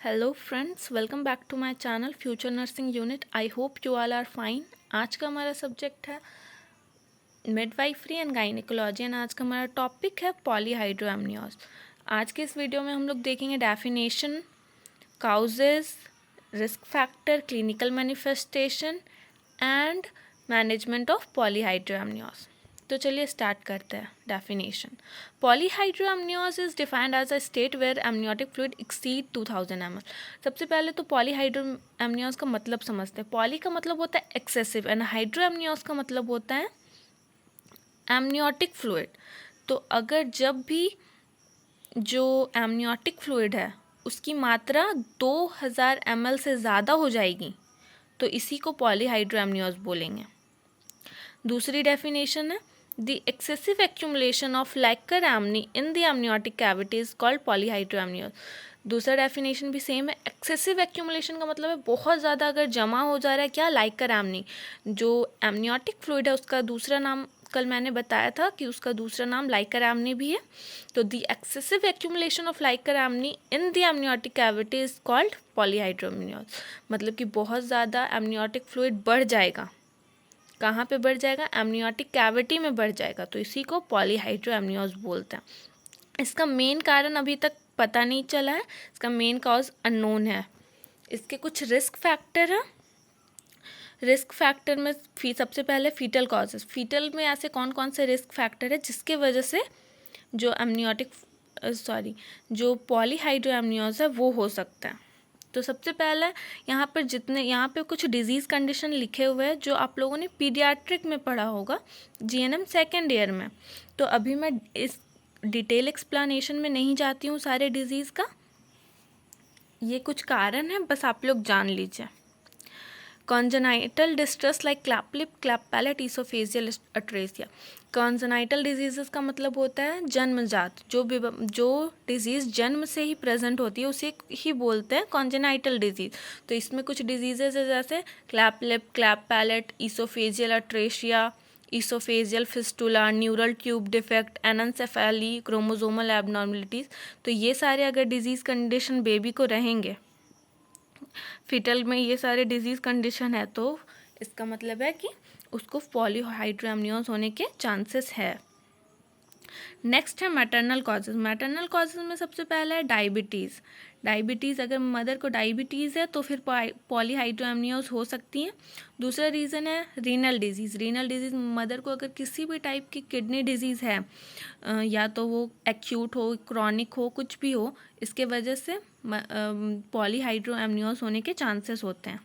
Hello friends, welcome back to my channel future nursing unit. I hope you all are fine. आज का हमारा subject है midwifery and gynaecology and आज का हमारा टॉपिक है पॉलीहाइड्रोएमनियोज। आज के इस वीडियो में हम लोग देखेंगे definition, causes, risk factor, clinical manifestation and management of polyhydramnios. तो चलिए स्टार्ट करते हैं। Definition, polyhydramnios is defined as a state where amniotic fluid exceed 2000 ml। सबसे पहले तो पॉलीहाइड्रोएमनियोज का मतलब समझते हैं। पॉली का मतलब होता है एक्सेसिव एंड हाइड्रोएमनियोज का मतलब होता है एमनियोटिक फ्लूइड। तो अगर जब भी जो एमनियोटिक फ्लूइड है उसकी मात्रा 2000 ml से ज़्यादा हो जाएगी तो इसी को पॉलीहाइड्रोएमनियोज बोलेंगे। दूसरी डेफिनेशन है the excessive accumulation of liquor amnii in the amniotic cavity is called polyhydramnios. दूसरा डेफिनेशन भी सेम है। एक्सेसिव एक्यूमुलेशन का मतलब है बहुत ज़्यादा अगर जमा हो जा रहा है, क्या, लाइकर एमनी। जो एमनियोटिक फ्लूइड है उसका दूसरा नाम कल मैंने बताया था कि उसका दूसरा नाम लाइकर एमनी भी है। तो the excessive accumulation of liquor amnii in the amniotic cavity is called polyhydramnios. मतलब कि बहुत ज़्यादा एमनियोटिक फ्लूइड बढ़ जाएगा। कहाँ पे बढ़ जाएगा? एमनियोटिक कैविटी में बढ़ जाएगा, तो इसी को पॉलीहाइड्रोएमनियोज बोलते हैं। इसका मेन कारण अभी तक पता नहीं चला है, इसका मेन कॉज अननोन है। इसके कुछ रिस्क फैक्टर हैं। रिस्क फैक्टर में सबसे पहले फीटल कॉजेस। फीटल में ऐसे कौन कौन से रिस्क फैक्टर है जिसके वजह से जो जो पॉलीहाइड्रोएमनियोज है वो हो सकता है। तो सबसे पहला यहाँ पे कुछ डिजीज़ कंडीशन लिखे हुए हैं जो आप लोगों ने पीडियाट्रिक में पढ़ा होगा, जीएनएम सेकेंड ईयर में। तो अभी मैं इस डिटेल एक्सप्लेनेशन में नहीं जाती हूँ सारे डिजीज़ का। ये कुछ कारण है, बस आप लोग जान लीजिए। Congenital distress like cleft lip, cleft palate, oesophageal atresia. Congenital disease का मतलब होता है जन्मजात। जो डिजीज़ जन्म से ही प्रेजेंट होती है उसे ही बोलते हैं कॉन्जेनाइटल डिजीज़। तो इसमें कुछ डिजीजेज है जैसे cleft lip, cleft palate, oesophageal atresia, oesophageal fistula, neural tube defect, anencephaly, chromosomal abnormalities. तो ये सारे अगर डिजीज़ कंडीशन बेबी को रहेंगे, फीटल में ये सारे डिजीज़ कंडीशन है, तो इसका मतलब है कि उसको पॉलीहाइड्रोएमनियोज होने के चांसेस है। नेक्स्ट है मैटरनल कॉजेज। मैटरनल कॉजेज में सबसे पहला है डायबिटीज़। डायबिटीज़, अगर मदर को डायबिटीज़ है तो फिर पॉलीहाइड्रोएमनियोज हो सकती हैं। दूसरा रीज़न है renal disease. Renal disease, mother को अगर किसी भी टाइप की किडनी डिजीज़ है, या तो वो एक्यूट हो, क्रॉनिक हो, कुछ भी हो, इसके वजह से पॉलीहाइड्रोएमनियोज होने के चांसेस होते हैं।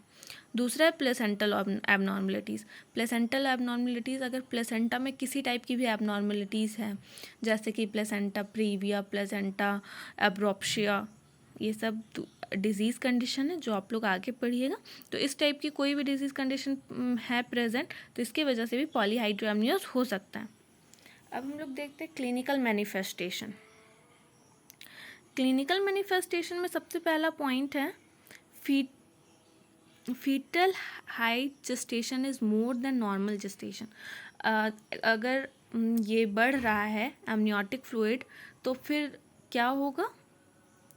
दूसरा है प्लेसेंटल एबनॉर्मलिटीज़। प्लेसेंटल एबनॉर्मलिटीज़, अगर प्लेसेंटा में किसी टाइप की भी एबनॉर्मलिटीज़ है, जैसे कि प्लेसेंटा प्रीविया, प्लेसेंटा एब्रोप्शिया, ये सब डिजीज़ कंडीशन है जो आप लोग आगे पढ़िएगा। तो इस टाइप की कोई भी डिजीज़ कंडीशन है प्रेजेंट तो इसकी वजह से भी पॉलीहाइड्रोएमनियोज हो सकता है। अब हम लोग देखते हैं क्लिनिकल मैनिफेस्टेशन। क्लिनिकल मैनिफेस्टेशन में सबसे पहला पॉइंट है fetal height gestation is more than normal gestation. अगर ये बढ़ रहा है एमनियोटिक फ्लूइड तो फिर क्या होगा?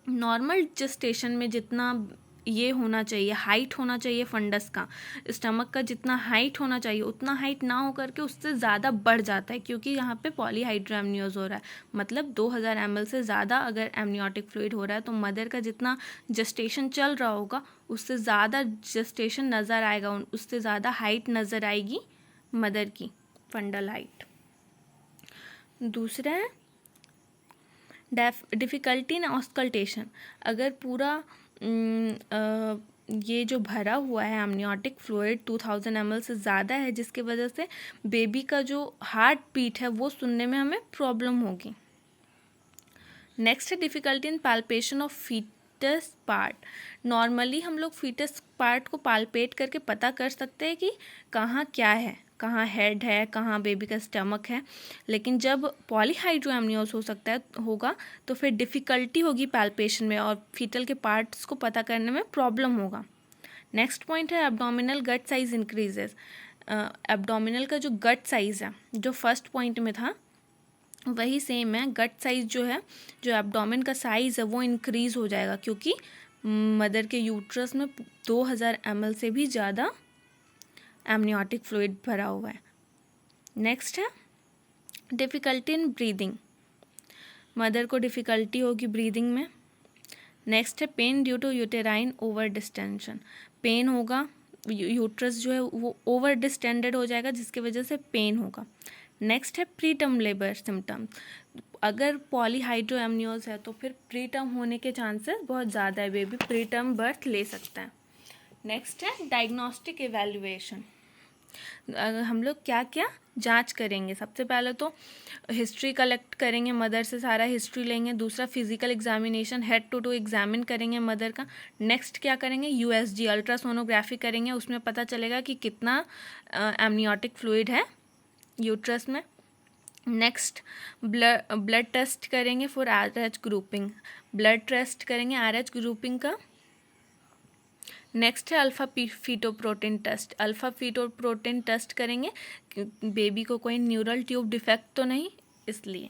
नॉर्मल जेस्टेशन में जितना ये होना चाहिए, हाइट होना चाहिए फंडस का, स्टमक का जितना हाइट होना चाहिए उतना हाइट ना हो करके उससे ज़्यादा बढ़ जाता है, क्योंकि यहाँ पे पॉलीहाइड्रोएमनियोज हो रहा है। मतलब 2000 ml से ज़्यादा अगर एमनियोटिक फ्लूइड हो रहा है तो मदर का जितना जेस्टेशन चल रहा होगा उससे ज़्यादा जेस्टेशन नज़र आएगा, उससे ज़्यादा हाइट नज़र आएगी मदर की, फंडल हाइट। दूसरा है डिफ़िकल्टी इन ऑस्कल्टेशन। अगर पूरा ये जो भरा हुआ है एमनियोटिक फ्लूइड 2000 ml से ज़्यादा है, जिसकी वजह से बेबी का जो हार्ट बीट है वो सुनने में हमें प्रॉब्लम होगी। नेक्स्ट है difficulty in palpation of fetus part. Normally हम लोग फीटस पार्ट को पाल्पेट करके पता कर सकते हैं कि कहाँ क्या है, कहाँ हेड है, कहाँ बेबी का स्टमक है, लेकिन जब पॉलीहाइड्रोएमनियोज होगा तो फिर डिफ़िकल्टी होगी पैल्पेशन में और फीटल के पार्ट्स को पता करने में प्रॉब्लम होगा। नेक्स्ट पॉइंट है एब्डोमिनल गट साइज इंक्रीजेस। एब्डोमिनल का जो गट साइज़ है, जो फर्स्ट पॉइंट में था वही सेम है। गट साइज़ जो है, जो एब्डोमेन का साइज़ है वो इंक्रीज़ हो जाएगा, क्योंकि मदर के यूट्रस में 2000 ml से भी ज़्यादा एमनियोटिक फ्लूइड भरा हुआ है। नेक्स्ट है डिफ़िकल्टी इन ब्रीदिंग, मदर को डिफ़िकल्टी होगी ब्रीदिंग में। नेक्स्ट है pain due to uterine over distension, pain होगा, यूट्रस जो है वो ओवर डिस्टेंडेड हो जाएगा जिसकी वजह से पेन होगा। नेक्स्ट है प्री टर्म लेबर सिम्टम्स, अगर पॉलीहाइड्रोएमनियोज है तो फिर प्री टर्म होने के चांसेस बहुत ज़्यादा है, बेबी प्री टर्म बर्थ ले सकता है। नेक्स्ट है डायग्नोस्टिक एवेल्युएशन, हम लोग क्या क्या जांच करेंगे, सबसे पहले तो हिस्ट्री कलेक्ट करेंगे, मदर से सारा हिस्ट्री लेंगे। दूसरा physical examination, head to examine करेंगे मदर का। नेक्स्ट क्या करेंगे, यूएसजी अल्ट्रासोनोग्राफी करेंगे, उसमें पता चलेगा कि कितना एमनियोटिक फ्लूइड है यूट्रस में। नेक्स्ट ब्लड टेस्ट करेंगे for RH grouping, blood test करेंगे RH ग्रुपिंग का। नेक्स्ट है alpha fetoprotein test, alpha fetoprotein test करेंगे बेबी को कोई न्यूरल ट्यूब डिफेक्ट तो नहीं, इसलिए।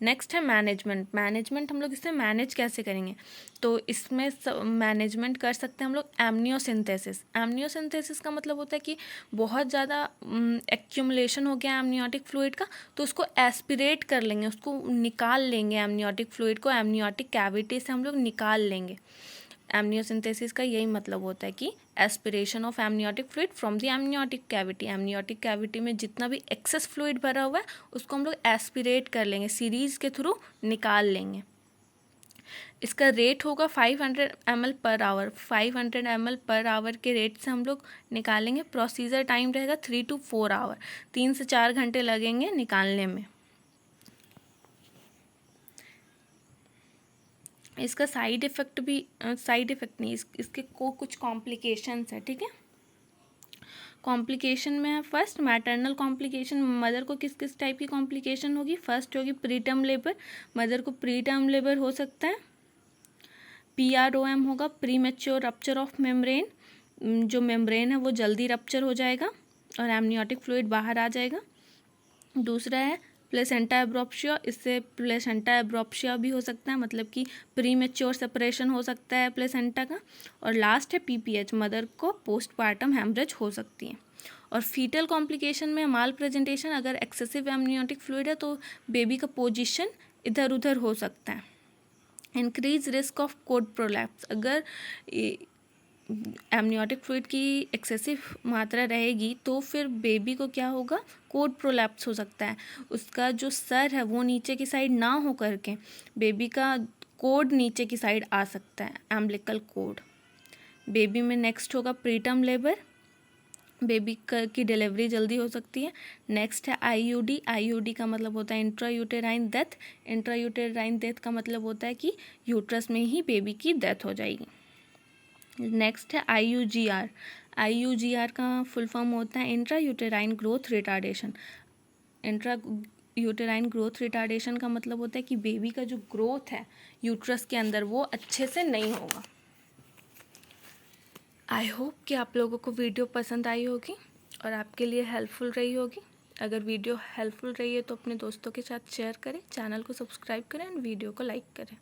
नेक्स्ट है मैनेजमेंट, मैनेजमेंट हम लोग इससे मैनेज कैसे करेंगे, तो इसमें मैनेजमेंट कर सकते हैं हम लोग एमनियोसिंथेसिस। एमनियोसिंथेसिस का मतलब होता है कि बहुत ज़्यादा एक्यूमुलेशन हो गया एमनियोटिक फ्लूइड का, तो उसको एस्पिरेट कर लेंगे, उसको निकाल लेंगे, एमनियोटिक फ्लूइड को एमनियोटिक कैविटी से हम लोग निकाल लेंगे। एमनियोसिंथेसिस का यही मतलब होता है कि aspiration of amniotic fluid from the amniotic cavity, amniotic cavity में जितना भी एक्सेस फ्लूइड भरा हुआ है उसको हम लोग एस्पिरेट कर लेंगे, सीरीज के थ्रू निकाल लेंगे। इसका रेट होगा 500 ml per hour, 500 ml per hour के रेट से हम लोग निकालेंगे। प्रोसीजर टाइम रहेगा 3 to 4 आवर, 3 से 4 घंटे लगेंगे निकालने में। इसका साइड इफ़ेक्ट भी साइड इफ़ेक्ट नहीं, इसके कुछ कॉम्प्लिकेशंस है, ठीक है। कॉम्प्लिकेशन में है फर्स्ट मैटरनल कॉम्प्लिकेशन, मदर को किस किस टाइप की कॉम्प्लिकेशन होगी। फर्स्ट होगी प्री टर्म लेबर, मदर को प्री टर्म लेबर हो सकता है। PROM होगा, pre mature rupture of membrane, जो मेम्ब्रेन है वो जल्दी रप्चर हो जाएगा और एमनियोटिक फ्लूइड बाहर आ जाएगा। दूसरा है प्लेसेंटा एब्रोप्शिया, इससे प्लेसेंटा एब्रोप्शिया भी हो सकता है, मतलब कि प्री मैच्योर सेपरेशन हो सकता है प्लेसेंटा का। और लास्ट है PPH, मदर को पोस्टपार्टम हेमरेज हो सकती है। और फीटल कॉम्प्लिकेशन में माल प्रेजेंटेशन, अगर एक्सेसिव एमनियोटिक फ्लूइड है तो बेबी का पोजीशन इधर उधर हो सकता है। Increase risk of code prolapse, अगर एमनियोटिक फ्लूइड की एक्सेसिव मात्रा रहेगी तो फिर बेबी को क्या होगा, कोड प्रोलैप्स हो सकता है। उसका जो सर है वो नीचे की साइड ना हो करके बेबी का कोड नीचे की साइड आ सकता है, एम्बिलिकल कोड। बेबी में नेक्स्ट होगा प्रीटर्म लेबर, बेबी की डिलीवरी जल्दी हो सकती है। नेक्स्ट है IUD, IUD का मतलब होता है intra uterine death, intra uterine death का मतलब होता है कि यूट्रस में ही बेबी की डेथ हो जाएगी। नेक्स्ट है IUGR, IUGR का फुल फॉर्म होता है intra uterine growth retardation. Intra uterine growth retardation का मतलब होता है कि बेबी का जो ग्रोथ है यूट्रस के अंदर वो अच्छे से नहीं होगा। आई होप कि आप लोगों को वीडियो पसंद आई होगी और आपके लिए हेल्पफुल रही होगी। अगर वीडियो हेल्पफुल रही है तो अपने दोस्तों के साथ शेयर करें, चैनल को सब्सक्राइब करें और वीडियो को लाइक करें।